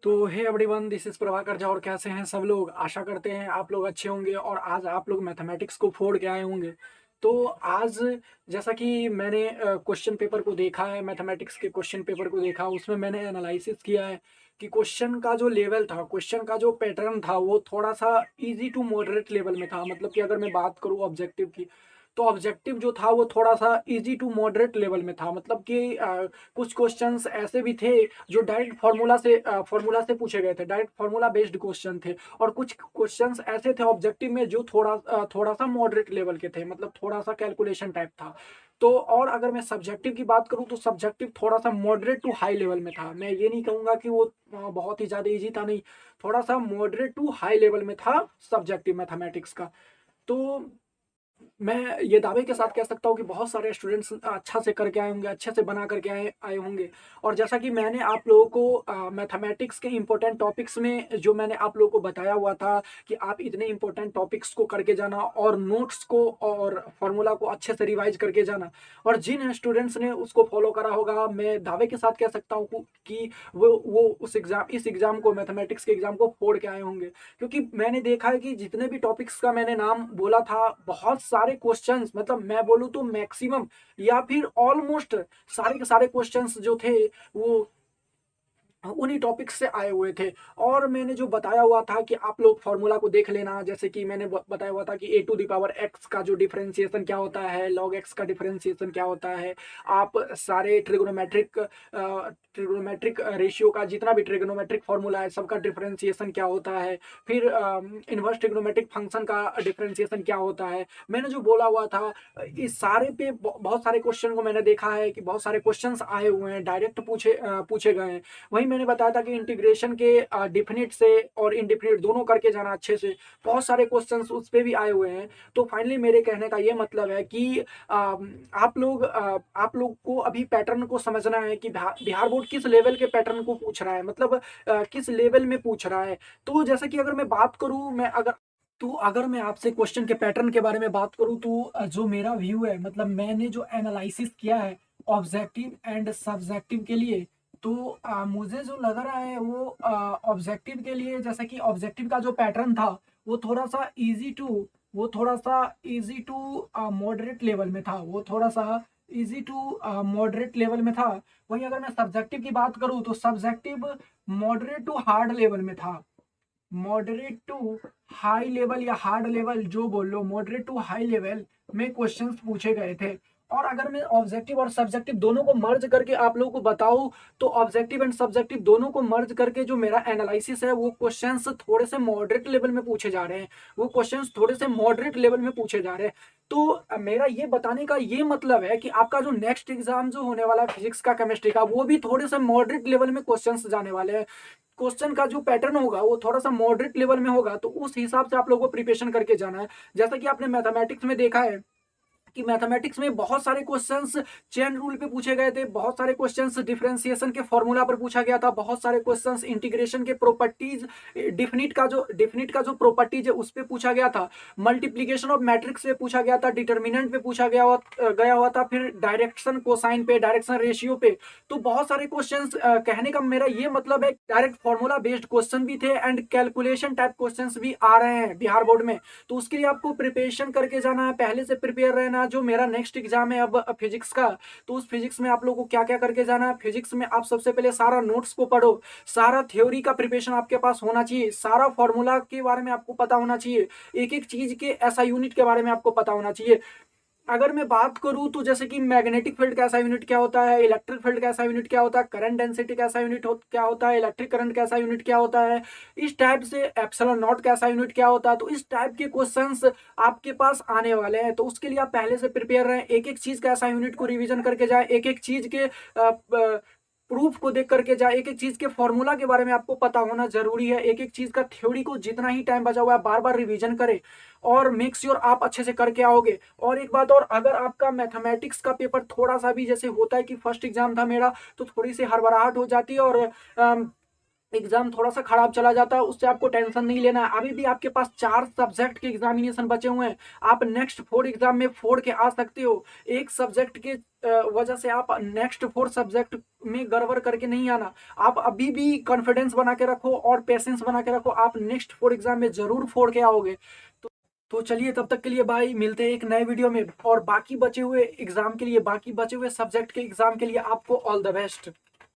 तो hey everyone, this is Prabhakar Jha. और कैसे हैं सब लोग? आशा करते हैं आप लोग अच्छे होंगे और आज आप लोग मैथमेटिक्स को फोड़ के आए होंगे। तो आज जैसा कि मैंने क्वेश्चन पेपर को देखा है, मैथमेटिक्स के क्वेश्चन पेपर को देखा, उसमें मैंने एनालिसिस किया है कि क्वेश्चन का जो लेवल था, क्वेश्चन का जो पैटर्न था, वो थोड़ा सा इजी टू मॉडरेट लेवल में था। मतलब कि अगर मैं बात करूँ ऑब्जेक्टिव की, तो ऑब्जेक्टिव जो था वो थोड़ा सा इजी टू मॉडरेट लेवल में था। मतलब कि कुछ क्वेश्चंस ऐसे भी थे जो डायरेक्ट फार्मूला से पूछे गए थे, डायरेक्ट फार्मूला बेस्ड क्वेश्चन थे। और कुछ क्वेश्चंस ऐसे थे ऑब्जेक्टिव में जो थोड़ा सा मॉडरेट लेवल के थे, मतलब थोड़ा सा कैलकुलेशन टाइप था। तो और अगर मैं सब्जेक्टिव की बात करूं तो सब्जेक्टिव थोड़ा सा मॉडरेट टू हाई लेवल में था। मैं ये नहीं कहूंगा कि वो बहुत ही ज्यादा इजी था, नहीं, थोड़ा सा मॉडरेट टू हाई लेवल में था सब्जेक्टिव मैथमेटिक्स का। तो मैं ये दावे के साथ कह सकता हूँ कि बहुत सारे स्टूडेंट्स अच्छा से करके आए होंगे, अच्छे से बना करके आए आए होंगे। और जैसा कि मैंने आप लोगों को मैथमेटिक्स के इम्पोर्टेंट टॉपिक्स में जो मैंने आप लोगों को बताया हुआ था कि आप इतने इम्पोर्टेंट टॉपिक्स को करके जाना और नोट्स को और फॉर्मूला को अच्छे से रिवाइज करके जाना। और जिन स्टूडेंट्स ने उसको फॉलो करा होगा, मैं दावे के साथ कह सकता हूँ कि वो इस एग्जाम को, मैथमेटिक्स के एग्जाम को फोड़ के आए होंगे। क्योंकि मैंने देखा है कि जितने भी टॉपिक्स का मैंने नाम बोला था, बहुत सारे क्वेश्चंस, मतलब मैं बोलूँ तो मैक्सिमम या फिर ऑलमोस्ट सारे के सारे क्वेश्चंस जो थे वो उन्हीं टॉपिक से आए हुए थे। और मैंने जो बताया हुआ था कि आप लोग फॉर्मूला को देख लेना, जैसे कि मैंने बताया हुआ था कि ए टू द पावर एक्स का जो डिफरेंशिएशन क्या होता है, लॉग एक्स का डिफरेंशिएशन क्या होता है। आप सारे ट्रिग्नोमेट्रिक रेशियो का जितना भी ट्रिग्नोमेट्रिक फॉर्मूला है, सबका डिफरेंशिएशन क्या होता है। फिर इनवर्स ट्रिग्नोमेट्रिक फंक्शन का डिफरेंशिएशन क्या होता है। मैंने जो बोला हुआ था, इस सारे पे बहुत सारे क्वेश्चन को मैंने देखा है कि बहुत सारे क्वेश्चंस आए हुए हैं, डायरेक्ट पूछे गए हैं। वहीं मैंने बताया था कि इंटीग्रेशन के डिफिनिट से और इनडिफिनिट दोनों करके जाना अच्छे से। बहुत सारे क्वेश्चंस उस पे भी आए हुए हैं। तो फाइनली मेरे कहने का ये मतलब है कि आप लोग को अभी पैटर्न को समझना है कि बिहार बोर्ड किस लेवल के पैटर्न को पूछ रहा है, मतलब किस लेवल में पूछ रहा है। तो जैसे कि अगर मैं बात करूं, अगर मैं आपसे क्वेश्चन के पैटर्न के बारे में बात करूं, तो जो मेरा व्यू है, मतलब मैंने जो एनालिसिस किया है ऑब्जेक्टिव एंड सब्जेक्टिव के लिए, तो मुझे जो लग रहा है वो ऑब्जेक्टिव के लिए, जैसे कि ऑब्जेक्टिव का जो पैटर्न था वो थोड़ा सा इजी टू मॉडरेट लेवल में था, वो थोड़ा सा इजी टू मॉडरेट लेवल में था। वहीं अगर मैं सब्जेक्टिव की बात करूं तो subjective moderate to hard level में था। मॉडरेट टू हाई लेवल या हार्ड लेवल जो बोल लो, मॉडरेट टू हाई लेवल में क्वेश्चंस पूछे गए थे। और अगर मैं ऑब्जेक्टिव और सब्जेक्टिव दोनों को मर्ज करके आप लोगों को बताऊं, तो ऑब्जेक्टिव एंड सब्जेक्टिव दोनों को मर्ज करके जो मेरा एनालिसिस है, वो क्वेश्चंस थोड़े से मॉडरेट लेवल में पूछे जा रहे हैं, वो क्वेश्चंस थोड़े से मॉडरेट लेवल में पूछे जा रहे हैं। तो मेरा ये बताने का ये मतलब है कि आपका जो नेक्स्ट एग्जाम जो होने वाला है फिजिक्स का, केमिस्ट्री का, वो भी थोड़े से मॉडरेट लेवल में क्वेश्चंस जाने वाले हैं। क्वेश्चन का जो पैटर्न होगा वो थोड़ा सा मॉडरेट लेवल में होगा, तो उस हिसाब से आप लोगों को प्रिपरेशन करके जाना है। जैसा कि आपने मैथमेटिक्स में देखा है कि मैथमेटिक्स में बहुत सारे क्वेश्चंस चेन रूल पे पूछे गए थे, बहुत सारे क्वेश्चंस डिफरेंशिएशन के फॉर्मूला पर पूछा गया था, बहुत सारे क्वेश्चंस इंटीग्रेशन के प्रॉपर्टीज, डिफिनिट का जो प्रॉपर्टीज है उस पे पूछा गया था, मल्टीप्लीकेशन ऑफ मैट्रिक्स पे पूछा गया था, डिटर्मिनेंट पे पूछा गया हुआ था, फिर डायरेक्शन कोसाइन पे, डायरेक्शन रेशियो पे। तो बहुत सारे क्वेश्चंस, कहने का मेरा ये मतलब है, डायरेक्ट फॉर्मूला बेस्ड क्वेश्चन भी थे एंड कैलकुलेशन टाइप क्वेश्चंस भी आ रहे हैं बिहार बोर्ड में। तो उसके लिए आपको प्रिपरेशन करके जाना है, पहले से प्रिपेयर रहना। जो मेरा नेक्स्ट एग्जाम है अब फिजिक्स का, तो उस फिजिक्स में आप लोगों को क्या क्या करके जाना है। फिजिक्स में आप सबसे पहले सारा नोट्स को पढ़ो, सारा थ्योरी का प्रिपरेशन आपके पास होना चाहिए, सारा फॉर्मूला के बारे में आपको पता होना चाहिए, एक एक चीज के ऐसा यूनिट के बारे में आपको पता होना चाहिए। अगर मैं बात करूं तो जैसे कि मैग्नेटिक फील्ड कैसा यूनिट क्या होता है, इलेक्ट्रिक फील्ड कैसा यूनिट क्या होता है, करंट डेंसिटी कैसा क्या होता है, इलेक्ट्रिक करंट कैसा यूनिट क्या होता है, इस टाइप से एप्सिलॉन नॉट कैसा यूनिट क्या होता है। तो इस टाइप के क्वेश्चंस आपके पास आने वाले हैं, तो उसके लिए आप पहले से प्रिपेयर रहें, एक एक चीज का ऐसा यूनिट को रिवीजन करके जाए, एक एक चीज के प्रूफ को देख करके जाए, एक एक चीज के फॉर्मूला के बारे में आपको पता होना जरूरी है, एक एक चीज का थ्योरी को जितना ही टाइम बचा हुआ है बार बार रिवीजन करें और मेक श्योर आप अच्छे से करके आओगे। और एक बात और, अगर आपका मैथमेटिक्स का पेपर थोड़ा सा भी, जैसे होता है कि फर्स्ट एग्जाम था मेरा, तो थोड़ी सी हड़बड़ाहट हो जाती है और एग्जाम थोड़ा सा खराब चला जाता है, उससे आपको टेंशन नहीं लेना है। अभी भी आपके पास 4 सब्जेक्ट के एग्जामिनेशन बचे हुए हैं, आप नेक्स्ट 4 एग्जाम में फोड़ के आ सकते हो। एक सब्जेक्ट के वजह से आप नेक्स्ट 4 सब्जेक्ट में गड़बड़ करके नहीं आना। आप अभी भी कॉन्फिडेंस बना के रखो और पेशेंस बना के रखो, आप नेक्स्ट 4 एग्जाम में जरूर फोड़ के आओगे। तो चलिए, तब तक के लिए बाय, मिलते हैं एक नए वीडियो में। और बाकी बचे हुए एग्जाम के लिए, बाकी बचे हुए सब्जेक्ट के एग्जाम के लिए आपको ऑल द बेस्ट।